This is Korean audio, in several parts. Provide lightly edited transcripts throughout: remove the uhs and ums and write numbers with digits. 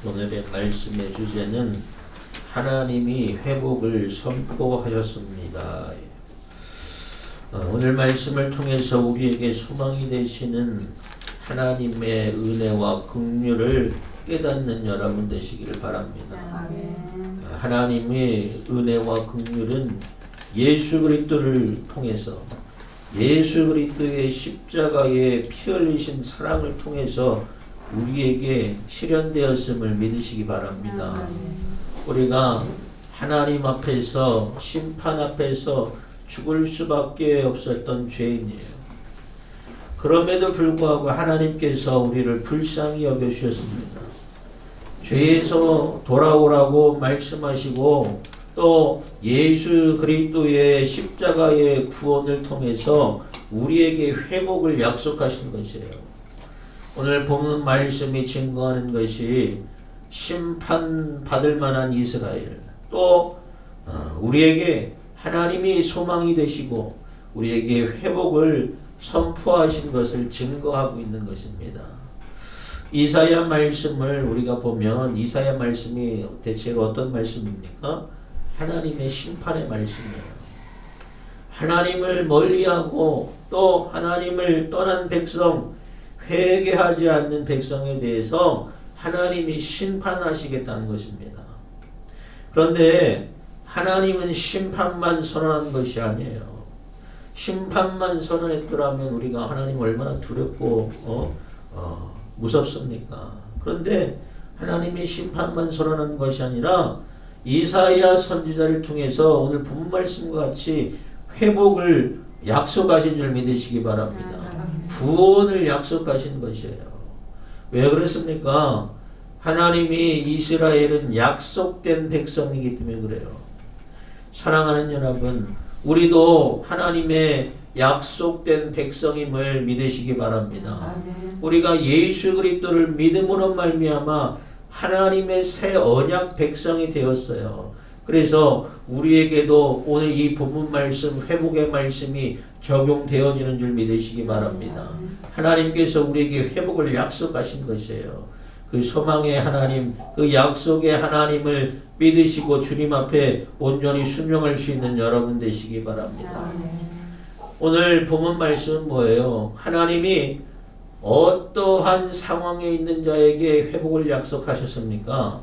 오늘의 말씀의 주제는 하나님이 회복을 선포하셨습니다. 오늘 말씀을 통해서 우리에게 소망이 되시는 하나님의 은혜와 긍휼을 깨닫는 여러분 되시기를 바랍니다. 하나님의 은혜와 긍휼은 예수 그리스도를 통해서 예수 그리스도의 십자가에 피 흘리신 사랑을 통해서 우리에게 실현되었음을 믿으시기 바랍니다. 우리가 하나님 앞에서 심판 앞에서 죽을 수밖에 없었던 죄인이에요. 그럼에도 불구하고 하나님께서 우리를 불쌍히 여겨주셨습니다. 죄에서 돌아오라고 말씀하시고 또 예수 그리스도의 십자가의 구원을 통해서 우리에게 회복을 약속하신 것이에요. 오늘 본문 말씀이 증거하는 것이 심판받을 만한 이스라엘, 또 우리에게 하나님이 소망이 되시고 우리에게 회복을 선포하신 것을 증거하고 있는 것입니다. 이사야 말씀을 우리가 보면 이사야 말씀이 대체로 어떤 말씀입니까? 하나님의 심판의 말씀이에요. 하나님을 멀리하고 또 하나님을 떠난 백성, 회개하지 않는 백성에 대해서 하나님이 심판하시겠다는 것입니다. 그런데 하나님은 심판만 선언한 것이 아니에요. 심판만 선언했더라면 우리가 하나님 얼마나 두렵고 무섭습니까? 그런데 하나님이 심판만 선언한 것이 아니라 이사야 선지자를 통해서 오늘 본문 말씀과 같이 회복을 약속하신 줄 믿으시기 바랍니다. 구원을 약속하신 것이에요. 왜 그렇습니까? 하나님이 이스라엘은 약속된 백성이기 때문에 그래요. 사랑하는 여러분, 우리도 하나님의 약속된 백성임을 믿으시기 바랍니다. 우리가 예수 그리스도를 믿음으로 말미암아 하나님의 새 언약 백성이 되었어요. 그래서 우리에게도 오늘 이 본문 말씀, 회복의 말씀이 적용되어지는 줄 믿으시기 바랍니다. 하나님께서 우리에게 회복을 약속하신 것이에요. 그 소망의 하나님, 그 약속의 하나님을 믿으시고 주님 앞에 온전히 순종할 수 있는 여러분 되시기 바랍니다. 오늘 본문 말씀은 뭐예요? 하나님이 어떠한 상황에 있는 자에게 회복을 약속하셨습니까?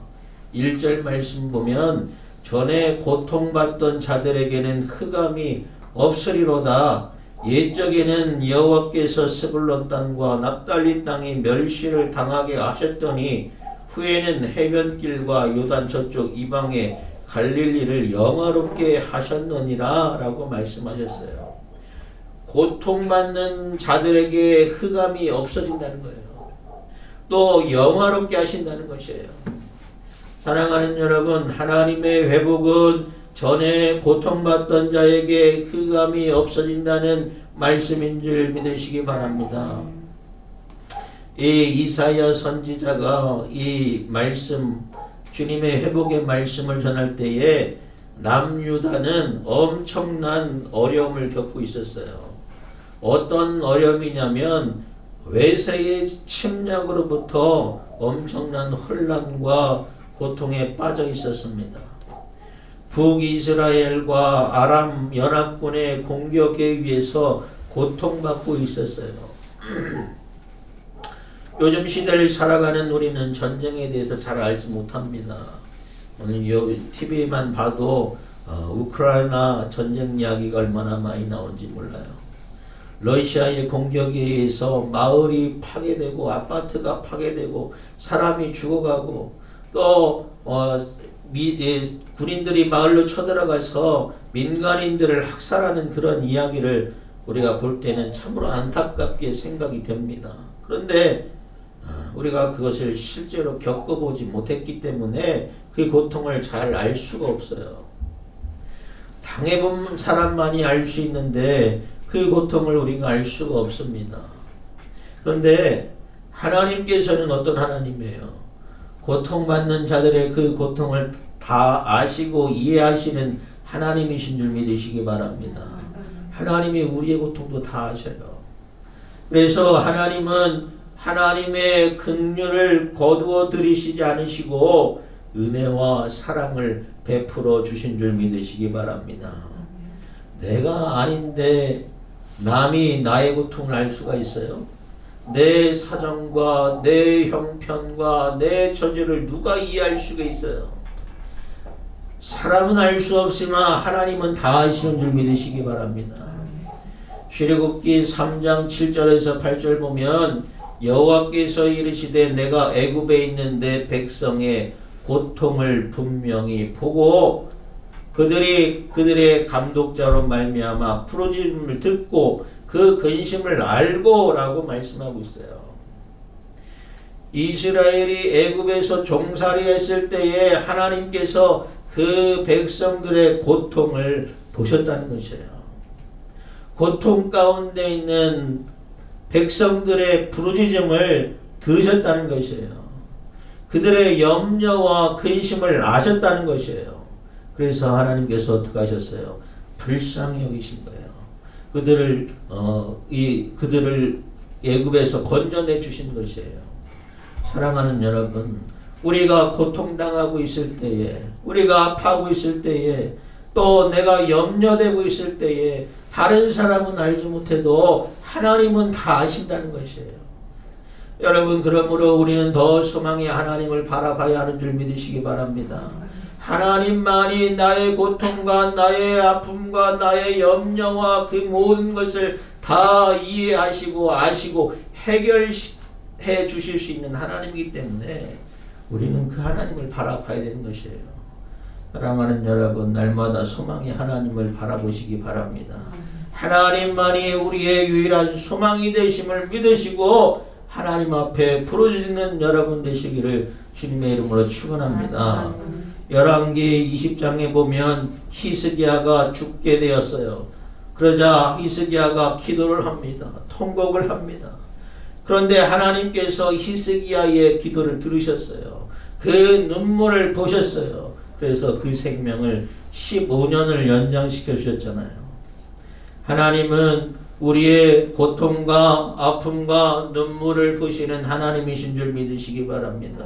1절 말씀 보면 전에 고통받던 자들에게는 흑암이 없으리로다. 옛적에는 여호와께서 스불론 땅과 납달리 땅이 멸시를 당하게 하셨더니 후에는 해변길과 요단 저쪽 이방에 갈릴리를 영화롭게 하셨느니라 라고 말씀하셨어요. 고통받는 자들에게 흑암이 없어진다는 거예요. 또 영화롭게 하신다는 것이에요. 사랑하는 여러분, 하나님의 회복은 전에 고통받던 자에게 흑암이 없어진다는 말씀인 줄 믿으시기 바랍니다. 이 이사야 선지자가 이 말씀, 주님의 회복의 말씀을 전할 때에 남유다는 엄청난 어려움을 겪고 있었어요. 어떤 어려움이냐면 외세의 침략으로부터 엄청난 혼란과 고통에 빠져 있었습니다. 북이스라엘과 아람 연합군의 공격에 의해서 고통받고 있었어요. 요즘 시대를 살아가는 우리는 전쟁에 대해서 잘 알지 못합니다. 오늘 TV만 봐도 우크라이나 전쟁 이야기가 얼마나 많이 나오는지 몰라요. 러시아의 공격에 의해서 마을이 파괴되고 아파트가 파괴되고 사람이 죽어가고 또 군인들이 마을로 쳐들어가서 민간인들을 학살하는 그런 이야기를 우리가 볼 때는 참으로 안타깝게 생각이 됩니다. 그런데 우리가 그것을 실제로 겪어보지 못했기 때문에 그 고통을 잘 알 수가 없어요. 당해본 사람만이 알 수 있는데 그 고통을 우리가 알 수가 없습니다. 그런데 하나님께서는 어떤 하나님이에요? 고통받는 자들의 그 고통을 다 아시고 이해하시는 하나님이신 줄 믿으시기 바랍니다. 하나님이 우리의 고통도 다 아셔요. 그래서 하나님은 하나님의 긍휼을 거두어 들이시지 않으시고 은혜와 사랑을 베풀어 주신 줄 믿으시기 바랍니다. 내가 아닌데 남이 나의 고통을 알 수가 있어요? 내 사정과 내 형편과 내 처지를 누가 이해할 수가 있어요? 사람은 알 수 없지만 하나님은 다 아시는 줄 믿으시기 바랍니다. 출애굽기 3장 7절에서 8절 보면 여호와께서 이르시되 내가 애굽에 있는 내 백성의 고통을 분명히 보고 그들의 감독자로 말미암아 부르짖음을 듣고 그 근심을 알고 라고 말씀하고 있어요. 이스라엘이 애굽에서 종살이했을 때에 하나님께서 그 백성들의 고통을 보셨다는 것이에요. 고통 가운데 있는 백성들의 부르짖음을 들으셨다는 것이에요. 그들의 염려와 근심을 아셨다는 것이에요. 그래서 하나님께서 어떻게 하셨어요? 불쌍히 여기신 거예요. 그들을 애굽에서 건져내 주신 것이에요. 사랑하는 여러분, 우리가 고통당하고 있을 때에, 우리가 아파하고 있을 때에, 또 내가 염려되고 있을 때에 다른 사람은 알지 못해도 하나님은 다 아신다는 것이에요. 여러분, 그러므로 우리는 더 소망의 하나님을 바라봐야 하는 줄 믿으시기 바랍니다. 하나님만이 나의 고통과 나의 아픔과 나의 염려와 그 모든 것을 다 이해하시고 아시고 해결해 주실 수 있는 하나님이기 때문에 우리는 그 하나님을 바라봐야 되는 것이에요. 사랑하는 여러분, 날마다 소망의 하나님을 바라보시기 바랍니다. 하나님만이 우리의 유일한 소망이 되심을 믿으시고 하나님 앞에 부르짖는 여러분 되시기를 주님의 이름으로 축원합니다. 열왕기 20장에 보면 히스기야가 죽게 되었어요. 그러자 히스기야가 기도를 합니다. 통곡을 합니다. 그런데 하나님께서 히스기야의 기도를 들으셨어요. 그 눈물을 보셨어요. 그래서 그 생명을 15년을 연장시켜 주셨잖아요. 하나님은 우리의 고통과 아픔과 눈물을 보시는 하나님이신 줄 믿으시기 바랍니다.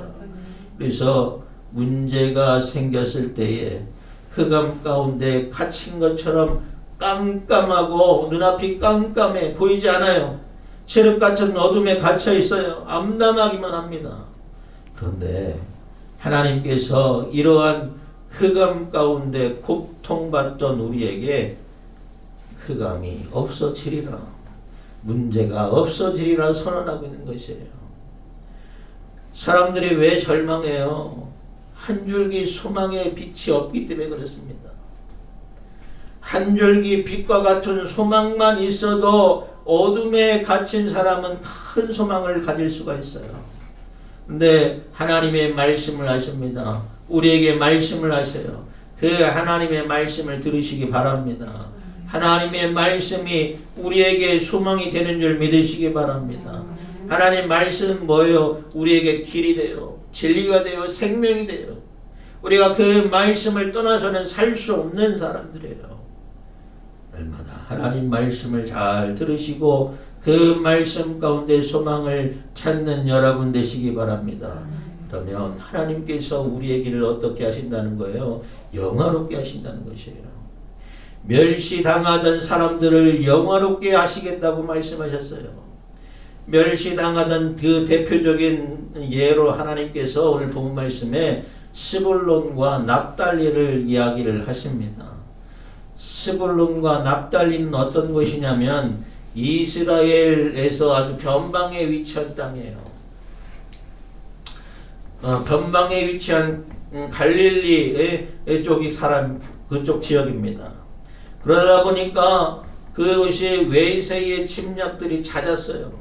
그래서 문제가 생겼을 때에 흑암 가운데 갇힌 것처럼 깜깜하고 눈앞이 깜깜해 보이지 않아요. 칠흑 같은 어둠에 갇혀 있어요. 암담하기만 합니다. 그런데 하나님께서 이러한 흑암 가운데 고통받던 우리에게 흑암이 없어지리라, 문제가 없어지리라 선언하고 있는 것이에요. 사람들이 왜 절망해요? 한 줄기 소망의 빛이 없기 때문에 그렇습니다. 한 줄기 빛과 같은 소망만 있어도 어둠에 갇힌 사람은 큰 소망을 가질 수가 있어요. 근데 하나님의 말씀을 하십니다. 우리에게 말씀을 하셔요. 그 하나님의 말씀을 들으시기 바랍니다. 하나님의 말씀이 우리에게 소망이 되는 줄 믿으시기 바랍니다. 하나님 말씀은 뭐예요? 우리에게 길이 돼요. 진리가 돼요. 생명이 돼요. 우리가 그 말씀을 떠나서는 살 수 없는 사람들이에요. 날마다 하나님 말씀을 잘 들으시고 그 말씀 가운데 소망을 찾는 여러분 되시기 바랍니다. 그러면 하나님께서 우리의 길을 어떻게 하신다는 거예요? 영화롭게 하신다는 것이에요. 멸시당하던 사람들을 영화롭게 하시겠다고 말씀하셨어요. 멸시당하던 그 대표적인 예로 하나님께서 오늘 본 말씀에 스불론과 납달리를 이야기를 하십니다. 스불론과 납달리는 어떤 곳이냐면 이스라엘에서 아주 변방에 위치한 땅이에요. 변방에 위치한 갈릴리 쪽이 그쪽 지역입니다. 그러다 보니까 그것이 외세의 침략들이 잦았어요.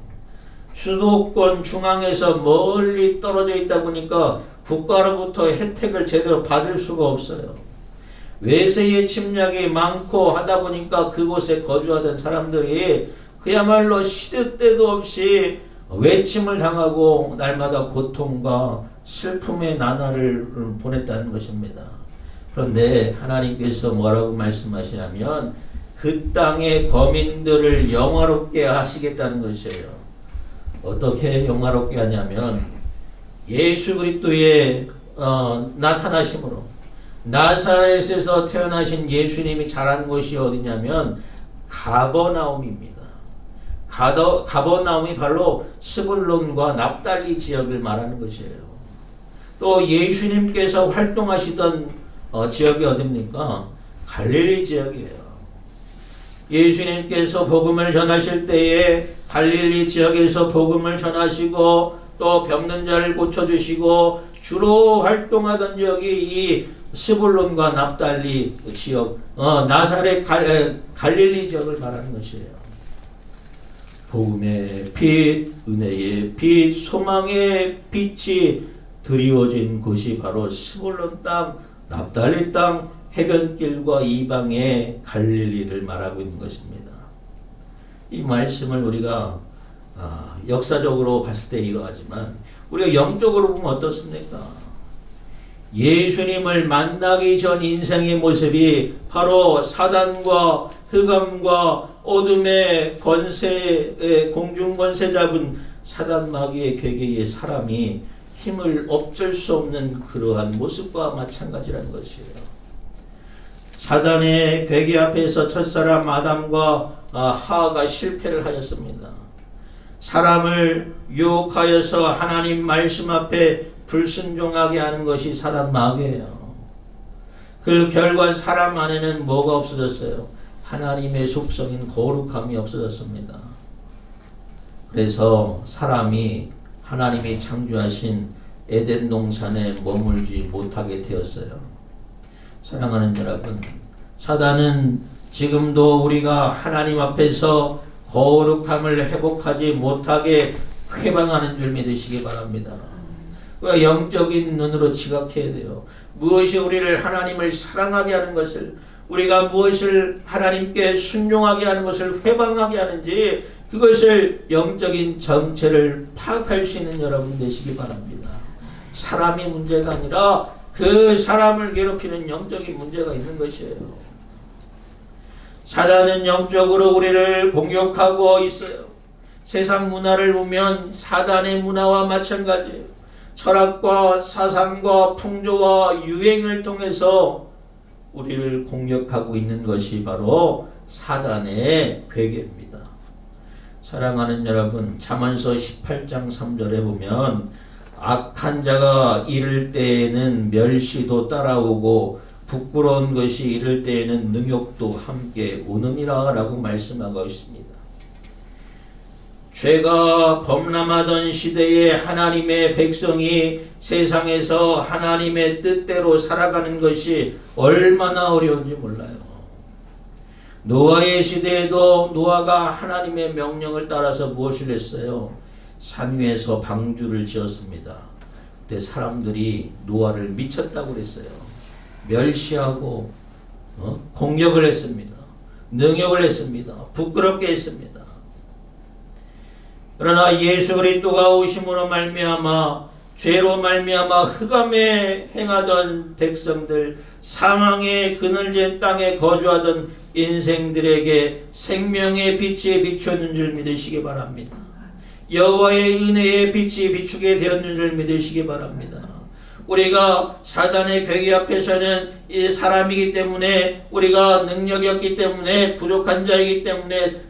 수도권 중앙에서 멀리 떨어져 있다 보니까 국가로부터 혜택을 제대로 받을 수가 없어요. 외세의 침략이 많고 하다 보니까 그곳에 거주하던 사람들이 그야말로 시도 때도 없이 외침을 당하고 날마다 고통과 슬픔의 나날을 보냈다는 것입니다. 그런데 하나님께서 뭐라고 말씀하시냐면 그 땅의 거민들을 영화롭게 하시겠다는 것이에요. 어떻게 영화롭게 하냐면 예수 그리스도의 나타나심으로 나사렛에서 태어나신 예수님이 자란 곳이 어디냐면 가버나움입니다. 가버나움이 바로 스불론과 납달리 지역을 말하는 것이에요. 또 예수님께서 활동하시던 지역이 어디입니까? 갈릴리 지역이에요. 예수님께서 복음을 전하실 때에 갈릴리 지역에서 복음을 전하시고 또 병든 자를 고쳐주시고 주로 활동하던 지역이 이 스불론과 납달리 지역, 나사렛 갈릴리 지역을 말하는 것이에요. 복음의 빛, 은혜의 빛, 소망의 빛이 드리워진 곳이 바로 스불론 땅, 납달리 땅, 해변길과 이방의 갈릴리를 말하고 있는 것입니다. 이 말씀을 우리가 역사적으로 봤을 때 이러하지만 우리가 영적으로 보면 어떻습니까? 예수님을 만나기 전 인생의 모습이 바로 사단과 흑암과 어둠의 권세, 공중 권세 잡은 사단 마귀의 괴계의 사람이 힘을 없앨 수 없는 그러한 모습과 마찬가지라는 것이에요. 사단의 괴계 앞에서 첫사람 아담과 하와가 실패를 하였습니다. 사람을 유혹하여서 하나님 말씀 앞에 불순종하게 하는 것이 사단 마귀예요. 그 결과 사람 안에는 뭐가 없어졌어요? 하나님의 속성인 거룩함이 없어졌습니다. 그래서 사람이 하나님이 창조하신 에덴 동산에 머물지 못하게 되었어요. 사랑하는 여러분, 사단은 지금도 우리가 하나님 앞에서 거룩함을 회복하지 못하게 회방하는 줄 믿으시기 바랍니다. 우리가 영적인 눈으로 지각해야 돼요. 무엇이 우리를 하나님을 사랑하게 하는 것을, 우리가 무엇을 하나님께 순종하게 하는 것을 회방하게 하는지 그것을 영적인 정체를 파악할 수 있는 여러분 되시기 바랍니다. 사람이 문제가 아니라 그 사람을 괴롭히는 영적인 문제가 있는 것이에요. 사단은 영적으로 우리를 공격하고 있어요. 세상 문화를 보면 사단의 문화와 마찬가지예요. 철학과 사상과 풍조와 유행을 통해서 우리를 공격하고 있는 것이 바로 사단의 괴계입니다. 사랑하는 여러분, 잠언서 18장 3절에 보면 악한 자가 이를 때에는 멸시도 따라오고 부끄러운 것이 이를 때에는 능욕도 함께 오느니라 라고 말씀하고 있습니다. 죄가 범람하던 시대에 하나님의 백성이 세상에서 하나님의 뜻대로 살아가는 것이 얼마나 어려운지 몰라요. 노아의 시대에도 노아가 하나님의 명령을 따라서 무엇을 했어요? 산 위에서 방주를 지었습니다. 그때 사람들이 노아를 미쳤다고 그랬어요. 멸시하고 공격을 했습니다. 능욕을 했습니다. 부끄럽게 했습니다. 그러나 예수 그리스도가 오심으로 말미암아 죄로 말미암아 흑암에 행하던 백성들, 사망의 그늘진 땅에 거주하던 인생들에게 생명의 빛이 비추었는 줄 믿으시기 바랍니다. 여호와의 은혜의 빛이 비추게 되었는 줄 믿으시기 바랍니다. 우리가 사단의 괴계 앞에서는 이 사람이기 때문에, 우리가 능력이 없기 때문에, 부족한 자이기 때문에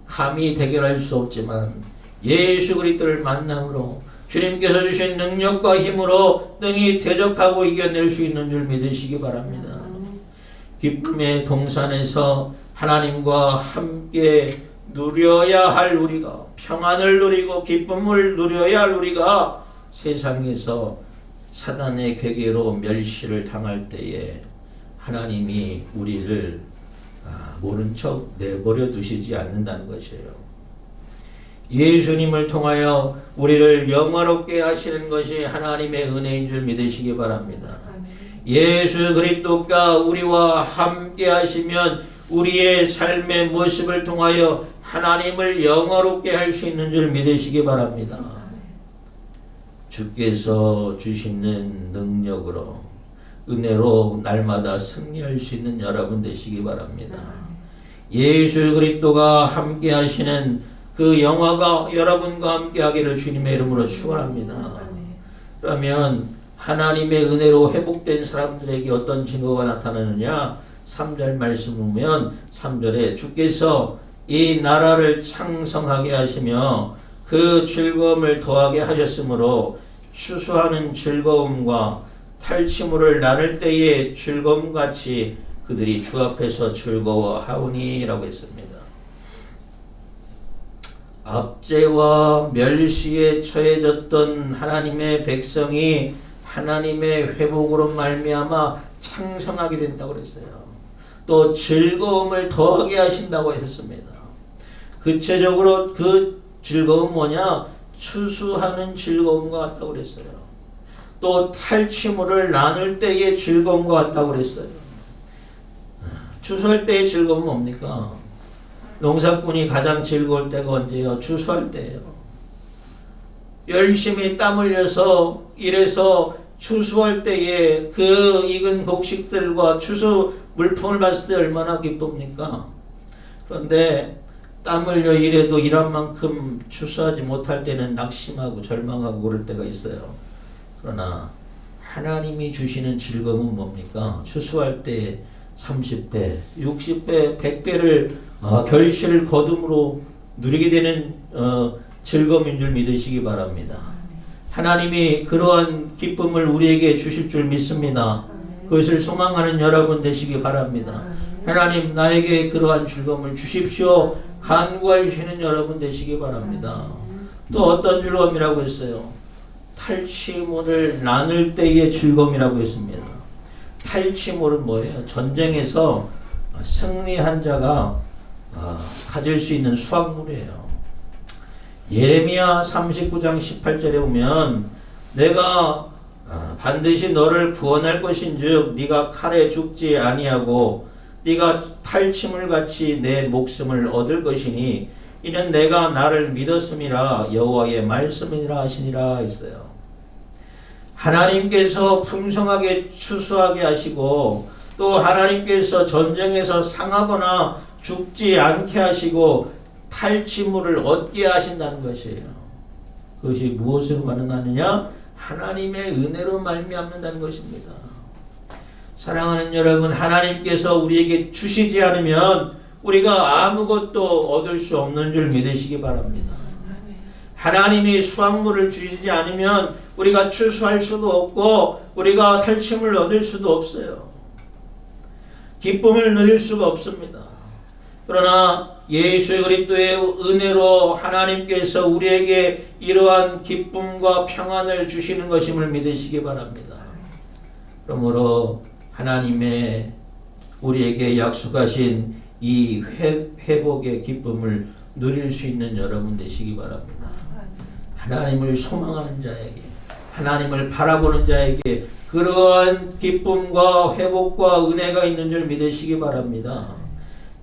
감히 대결할 수 없지만 예수 그리스도를 만남으로 주님께서 주신 능력과 힘으로 능히 대적하고 이겨낼 수 있는 줄 믿으시기 바랍니다. 기쁨의 동산에서 하나님과 함께 누려야 할 우리가, 평안을 누리고 기쁨을 누려야 할 우리가 세상에서 사단의 괴계로 멸시를 당할 때에 하나님이 우리를 모른 척 내버려 두시지 않는다는 것이에요. 예수님을 통하여 우리를 영화롭게 하시는 것이 하나님의 은혜인 줄 믿으시기 바랍니다. 예수 그리스도가 우리와 함께 하시면 우리의 삶의 모습을 통하여 하나님을 영화롭게 할 수 있는 줄 믿으시기 바랍니다. 주께서 주시는 능력으로, 은혜로 날마다 승리할 수 있는 여러분 되시기 바랍니다. 예수 그리스도가 함께 하시는 그 영화가 여러분과 함께 하기를 주님의 이름으로 축원합니다. 그러면 하나님의 은혜로 회복된 사람들에게 어떤 증거가 나타나느냐? 3절 말씀 보면 3절에 주께서 이 나라를 창성하게 하시며 그 즐거움을 더하게 하셨으므로 추수하는 즐거움과 탈취물을 나눌 때의 즐거움같이 그들이 주 앞에서 즐거워하오니 라고 했습니다. 압제와 멸시에 처해졌던 하나님의 백성이 하나님의 회복으로 말미암아 창성하게 된다고 그랬어요. 또 즐거움을 더하게 하신다고 했습니다. 구체적으로 그 즐거움 뭐냐? 추수하는 즐거움과 같다고 그랬어요. 또 탈취물을 나눌 때의 즐거움과 같다고 그랬어요. 추수할 때의 즐거움은 뭡니까? 농사꾼이 가장 즐거울 때가 언제예요? 추수할 때예요. 열심히 땀 흘려서 일해서 추수할 때에 그 익은 곡식들과 추수 물품을 봤을 때 얼마나 기쁩니까? 그런데 땀 흘려 일해도 일한 만큼 추수하지 못할 때는 낙심하고 절망하고 그럴 때가 있어요. 그러나 하나님이 주시는 즐거움은 뭡니까? 추수할 때 30배, 60배, 100배를 결실을 거둠으로 누리게 되는 즐거움인 줄 믿으시기 바랍니다. 하나님이 그러한 기쁨을 우리에게 주실 줄 믿습니다. 그것을 소망하는 여러분 되시기 바랍니다. 하나님 나에게 그러한 즐거움을 주십시오. 간구해 주시는 여러분 되시기 바랍니다. 또 어떤 즐거움이라고 했어요? 탈취물을 나눌 때의 즐거움이라고 했습니다. 탈취물은 뭐예요? 전쟁에서 승리한 자가 가질 수 있는 수확물이에요. 예레미야 39장 18절에 보면 내가 반드시 너를 구원할 것인즉 네가 칼에 죽지 아니하고 네가 탈취물같이 내 목숨을 얻을 것이니 이는 내가 나를 믿었음이라 여호와의 말씀이라 하시니라 했어요. 하나님께서 풍성하게 추수하게 하시고 또 하나님께서 전쟁에서 상하거나 죽지 않게 하시고 탈취물을 얻게 하신다는 것이에요. 그것이 무엇으로 가능하느냐? 하나님의 은혜로 말미암는다는 것입니다. 사랑하는 여러분, 하나님께서 우리에게 주시지 않으면 우리가 아무것도 얻을 수 없는 줄 믿으시기 바랍니다. 하나님이 수확물을 주시지 않으면 우리가 추수할 수도 없고 우리가 탈취물을 얻을 수도 없어요. 기쁨을 누릴 수가 없습니다. 그러나 예수 그리스도의 은혜로 하나님께서 우리에게 이러한 기쁨과 평안을 주시는 것임을 믿으시기 바랍니다. 그러므로 하나님의 우리에게 약속하신 이 회복의 기쁨을 누릴 수 있는 여러분 되시기 바랍니다. 하나님을 소망하는 자에게, 하나님을 바라보는 자에게 그러한 기쁨과 회복과 은혜가 있는 줄 믿으시기 바랍니다.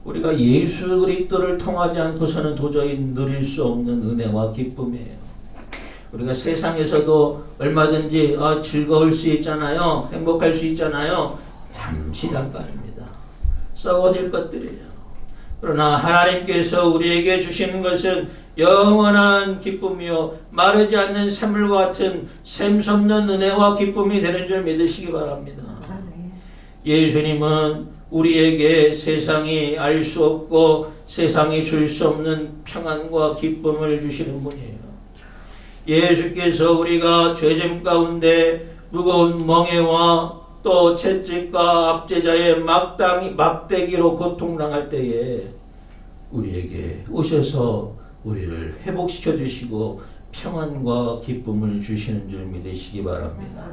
우리가 예수 그리스도를 통하지 않고서는 도저히 누릴 수 없는 은혜와 기쁨이에요. 우리가 세상에서도 얼마든지 즐거울 수 있잖아요. 행복할 수 있잖아요. 잠시 잠깐입니다. 썩어질 것들이에요. 그러나 하나님께서 우리에게 주시는 것은 영원한 기쁨이요 마르지 않는 샘물과 같은 샘솟는 은혜와 기쁨이 되는 줄 믿으시기 바랍니다. 예수님은 우리에게 세상이 알 수 없고 세상이 줄 수 없는 평안과 기쁨을 주시는 분이에요. 예수께서 우리가 죄짐 가운데 무거운 멍에와 또 채찍과 압제자의 막대기로 고통당할 때에 우리에게 오셔서 우리를 회복시켜 주시고 평안과 기쁨을 주시는 줄 믿으시기 바랍니다.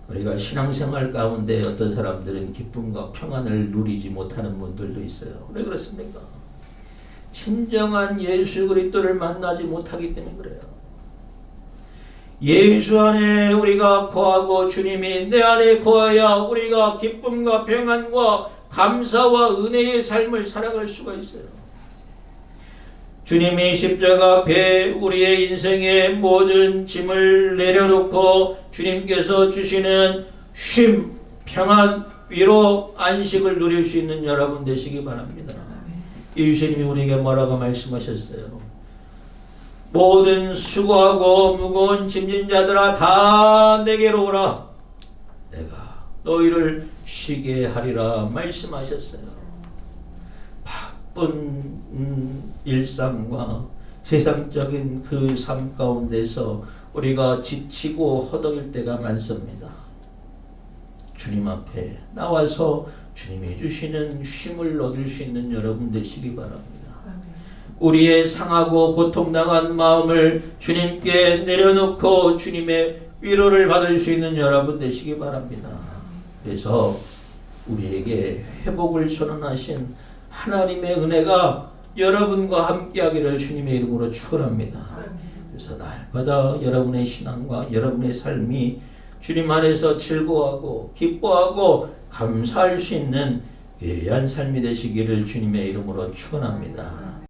우리가 신앙생활 가운데 어떤 사람들은 기쁨과 평안을 누리지 못하는 분들도 있어요. 왜 그렇습니까? 진정한 예수 그리스도를 만나지 못하기 때문에 그래요. 예수 안에 우리가 거하고 주님이 내 안에 거해야 우리가 기쁨과 평안과 감사와 은혜의 삶을 살아갈 수가 있어요. 주님이 십자가 앞에 우리의 인생의 모든 짐을 내려놓고 주님께서 주시는 쉼, 평안, 위로, 안식을 누릴 수 있는 여러분 되시기 바랍니다. 예수님이 우리에게 뭐라고 말씀하셨어요? 모든 수고하고 무거운 짐진 자들아 다 내게로 오라. 내가 너희를 쉬게 하리라 말씀하셨어요. 바쁜 일상과 세상적인 그 삶 가운데서 우리가 지치고 허덕일 때가 많습니다. 주님 앞에 나와서 주님이 주시는 쉼을 얻을 수 있는 여러분 되시기 바랍니다. 우리의 상하고 고통당한 마음을 주님께 내려놓고 주님의 위로를 받을 수 있는 여러분 되시기 바랍니다. 그래서 우리에게 회복을 선언하신 하나님의 은혜가 여러분과 함께하기를 주님의 이름으로 축원합니다. 그래서 날마다 여러분의 신앙과 여러분의 삶이 주님 안에서 즐거워하고 기뻐하고 감사할 수 있는 귀한 삶이 되시기를 주님의 이름으로 축원합니다.